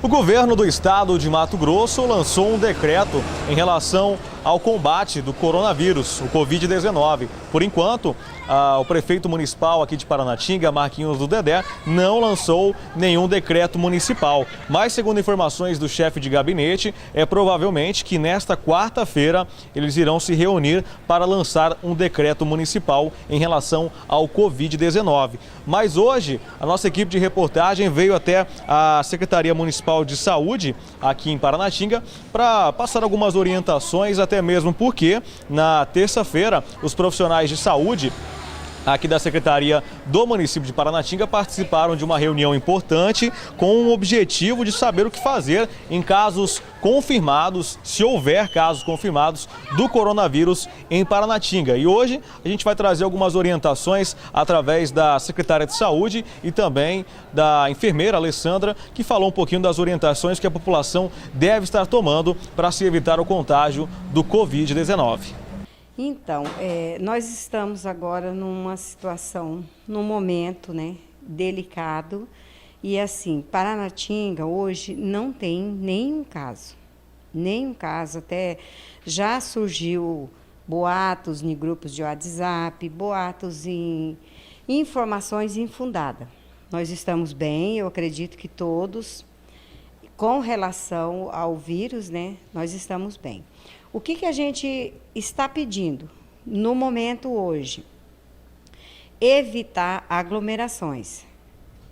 O governo do estado de Mato Grosso lançou um decreto em relação ao combate do coronavírus, o Covid-19. Por enquanto, o prefeito municipal aqui de Paranatinga, Marquinhos do Dedé, não lançou nenhum decreto municipal. Mas, segundo informações do chefe de gabinete, é provavelmente que nesta quarta-feira eles irão se reunir para lançar um decreto municipal em relação ao Covid-19. Mas hoje, a nossa equipe de reportagem veio até a Secretaria Municipal de Saúde aqui em Paranatinga para passar algumas orientações, até mesmo porque na terça-feira os profissionais de saúde aqui da Secretaria do município de Paranatinga participaram de uma reunião importante com o objetivo de saber o que fazer em casos confirmados, se houver casos confirmados do coronavírus em Paranatinga. E hoje a gente vai trazer algumas orientações através da secretária de saúde e também da enfermeira Alessandra, que falou um pouquinho das orientações que a população deve estar tomando para se evitar o contágio do Covid-19. Então, nós estamos agora numa situação, num momento, delicado. E assim, Paranatinga hoje não tem nenhum caso. Até já surgiu boatos em grupos de WhatsApp, boatos em informações infundadas. Nós estamos bem, eu acredito que todos, com relação ao vírus, nós estamos bem. O que a gente está pedindo no momento hoje? Evitar aglomerações,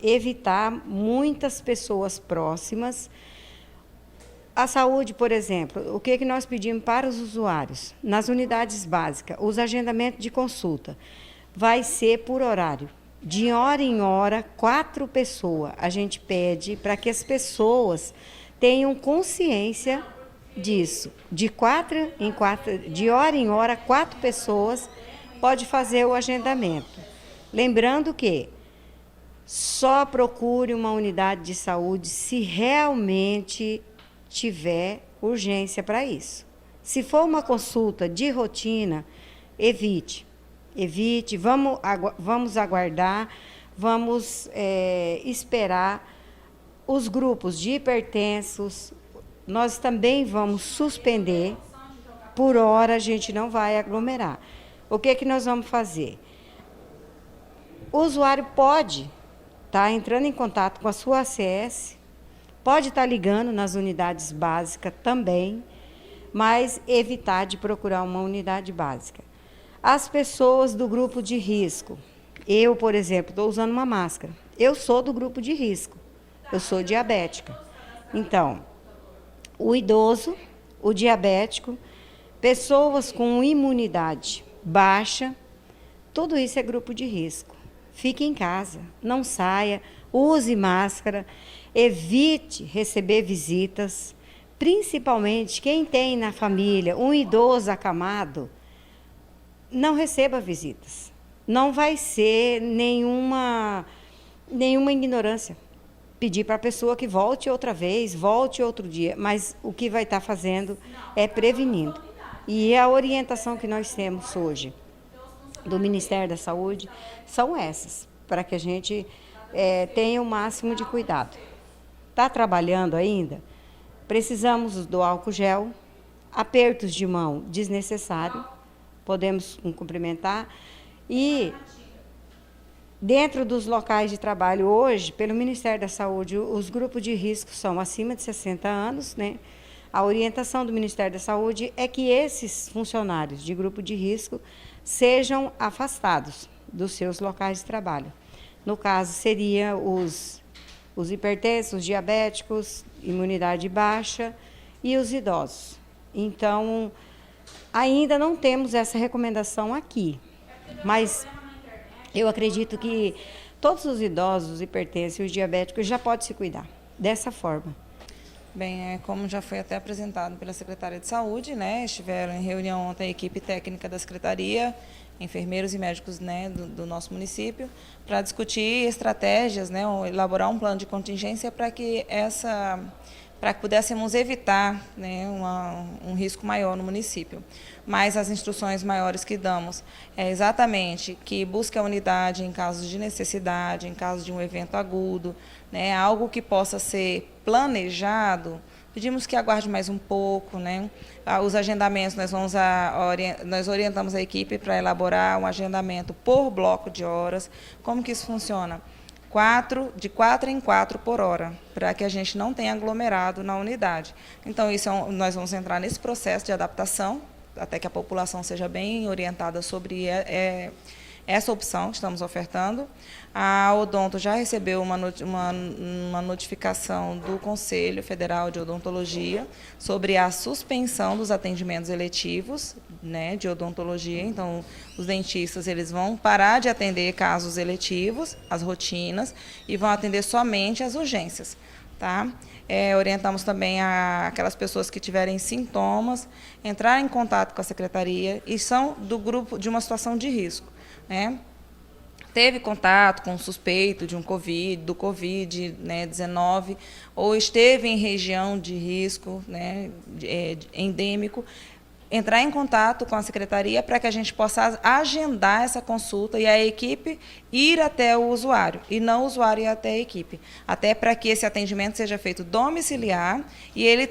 evitar muitas pessoas próximas. A saúde, por exemplo, o que nós pedimos para os usuários? Nas unidades básicas, os agendamentos de consulta vai ser por horário. De hora em hora, 4 pessoas. A gente pede para que as pessoas tenham consciência disso. De hora em hora, 4 pessoas pode fazer o agendamento. Lembrando que só procure uma unidade de saúde se realmente tiver urgência para isso. Se for uma consulta de rotina, evite, vamos aguardar, vamos esperar os grupos de hipertensos. Nós também vamos suspender, por hora a gente não vai aglomerar. O que nós vamos fazer? O usuário pode estar entrando em contato com a sua ACS, pode estar ligando nas unidades básicas também, mas evitar de procurar uma unidade básica. As pessoas do grupo de risco, eu, por exemplo, estou usando uma máscara. Eu sou do grupo de risco, eu sou diabética. Então, o idoso, o diabético, pessoas com imunidade baixa, tudo isso é grupo de risco. Fique em casa, não saia, use máscara, evite receber visitas, principalmente quem tem na família um idoso acamado, não receba visitas. Não vai ser nenhuma ignorância. Pedir para a pessoa que volte outra vez, volte outro dia, mas o que vai estar fazendo é prevenindo. E a orientação que nós temos hoje do Ministério da Saúde são essas, para que a gente tenha o máximo de cuidado. Está trabalhando ainda? Precisamos do álcool gel, apertos de mão desnecessário, podemos cumprimentar. E dentro dos locais de trabalho hoje, pelo Ministério da Saúde, os grupos de risco são acima de 60 anos, A orientação do Ministério da Saúde é que esses funcionários de grupo de risco sejam afastados dos seus locais de trabalho. No caso, seria os hipertensos, os diabéticos, imunidade baixa e os idosos. Então, ainda não temos essa recomendação aqui, mas eu acredito que todos os idosos, os hipertensos e os diabéticos já podem se cuidar dessa forma. Bem, como já foi até apresentado pela Secretaria de Saúde, estiveram em reunião ontem a equipe técnica da Secretaria, enfermeiros e médicos do nosso município, para discutir estratégias, elaborar um plano de contingência para que essa para que pudéssemos evitar, né, um risco maior no município. Mas as instruções maiores que damos é exatamente que busque a unidade em casos de necessidade, em caso de um evento agudo, né, algo que possa ser planejado. Pedimos que aguarde mais um pouco, né? Os agendamentos, nós orientamos a equipe para elaborar um agendamento por bloco de horas. Como que isso funciona? De 4 em 4 por hora, para que a gente não tenha aglomerado na unidade. Então, nós vamos entrar nesse processo de adaptação, até que a população seja bem orientada sobre essa opção que estamos ofertando. A Odonto já recebeu uma notificação do Conselho Federal de Odontologia sobre a suspensão dos atendimentos eletivos, né, de odontologia. Então, os dentistas eles vão parar de atender casos eletivos, as rotinas, e vão atender somente as urgências. Tá? Orientamos também aquelas pessoas que tiverem sintomas, entrar em contato com a secretaria e são do grupo de uma situação de risco, né? Teve contato com um suspeito do Covid-19, ou esteve em região de risco, né, endêmico, entrar em contato com a secretaria para que a gente possa agendar essa consulta e a equipe ir até o usuário, e não o usuário ir até a equipe. Até para que esse atendimento seja feito domiciliar e ele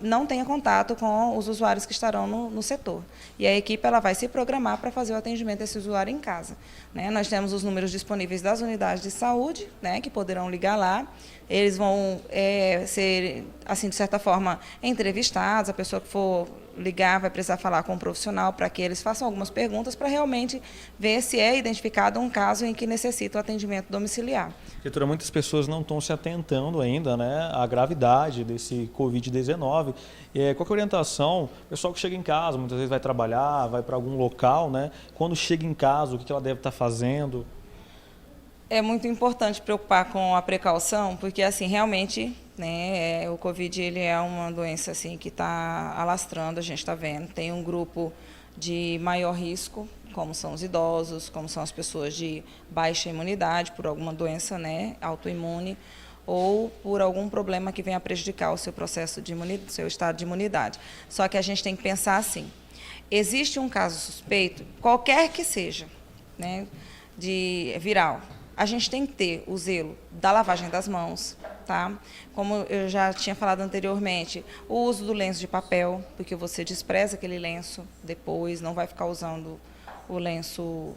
não tenha contato com os usuários que estarão no setor. E a equipe ela vai se programar para fazer o atendimento desse usuário em casa, né? Nós temos os números disponíveis das unidades de saúde, né, que poderão ligar lá. Eles vão ser, assim, de certa forma, entrevistados. A pessoa que for ligar vai precisar falar com um profissional para que eles façam algumas perguntas para realmente ver se é identificado um caso em que necessita o atendimento domiciliar. Diretora, muitas pessoas não estão se atentando ainda, né, à gravidade desse Covid-19. Qual que é a orientação? O pessoal que chega em casa, muitas vezes vai trabalhar, vai para algum local, né? Quando chega em casa, o que ela deve estar fazendo? É muito importante preocupar com a precaução, porque assim realmente, né, o Covid ele é uma doença assim que está alastrando, a gente está vendo. Tem um grupo de maior risco, como são os idosos, como são as pessoas de baixa imunidade por alguma doença, né, autoimune, ou por algum problema que venha a prejudicar o seu processo de imunidade, seu estado de imunidade. Só que a gente tem que pensar assim: existe um caso suspeito, qualquer que seja, né, de viral. A gente tem que ter o zelo da lavagem das mãos, tá? Como eu já tinha falado anteriormente, o uso do lenço de papel, porque você despreza aquele lenço depois, não vai ficar usando o lenço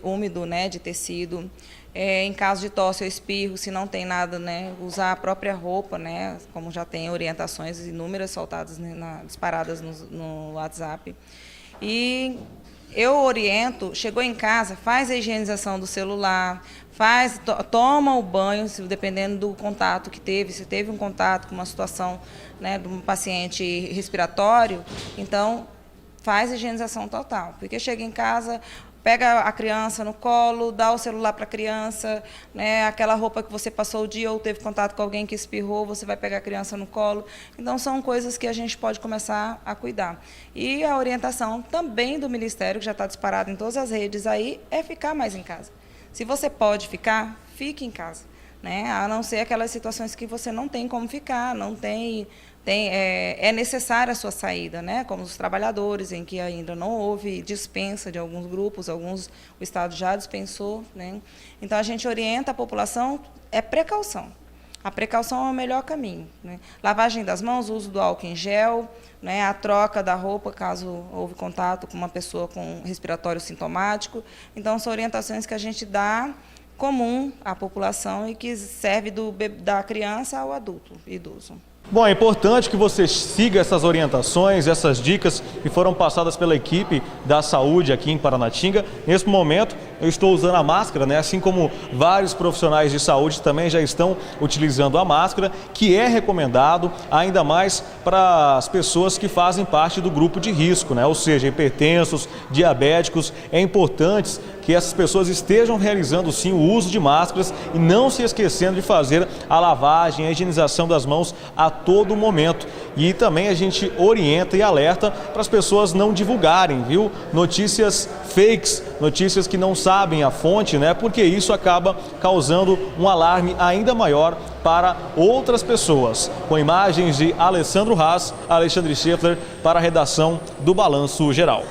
úmido, né, de tecido. Em caso de tosse ou espirro, se não tem nada, né, usar a própria roupa, né, como já tem orientações inúmeras soltadas, disparadas no WhatsApp. E eu oriento, chegou em casa, faz a higienização do celular, toma o banho, dependendo do contato que teve, se teve um contato com uma situação, né, de um paciente respiratório, então faz a higienização total. Porque chega em casa, pega a criança no colo, dá o celular para a criança, né, aquela roupa que você passou o dia ou teve contato com alguém que espirrou, você vai pegar a criança no colo. Então, são coisas que a gente pode começar a cuidar. E a orientação também do Ministério, que já está disparado em todas as redes aí, é ficar mais em casa. Se você pode ficar, fique em casa, né, a não ser aquelas situações que você não tem como ficar, é necessária a sua saída, né? Como os trabalhadores, em que ainda não houve dispensa de alguns grupos, alguns o Estado já dispensou, né? Então, a gente orienta a população, precaução. A precaução é o melhor caminho, né? Lavagem das mãos, uso do álcool em gel, né? A troca da roupa, caso houve contato com uma pessoa com respiratório sintomático. Então, são orientações que a gente dá comum à população e que serve da criança ao adulto, idoso. Bom, é importante que você siga essas orientações, essas dicas que foram passadas pela equipe da saúde aqui em Paranatinga. Nesse momento, eu estou usando a máscara, né? Assim como vários profissionais de saúde também já estão utilizando a máscara, que é recomendado ainda mais para as pessoas que fazem parte do grupo de risco, né? Ou seja, hipertensos, diabéticos. É importante que essas pessoas estejam realizando sim o uso de máscaras e não se esquecendo de fazer a lavagem, a higienização das mãos a todo momento. E também a gente orienta e alerta para as pessoas não divulgarem, viu? Notícias fakes, notícias que não sabem a fonte, né? Porque isso acaba causando um alarme ainda maior para outras pessoas. Com imagens de Alessandro Haas, Alexandre Scheffler para a redação do Balanço Geral.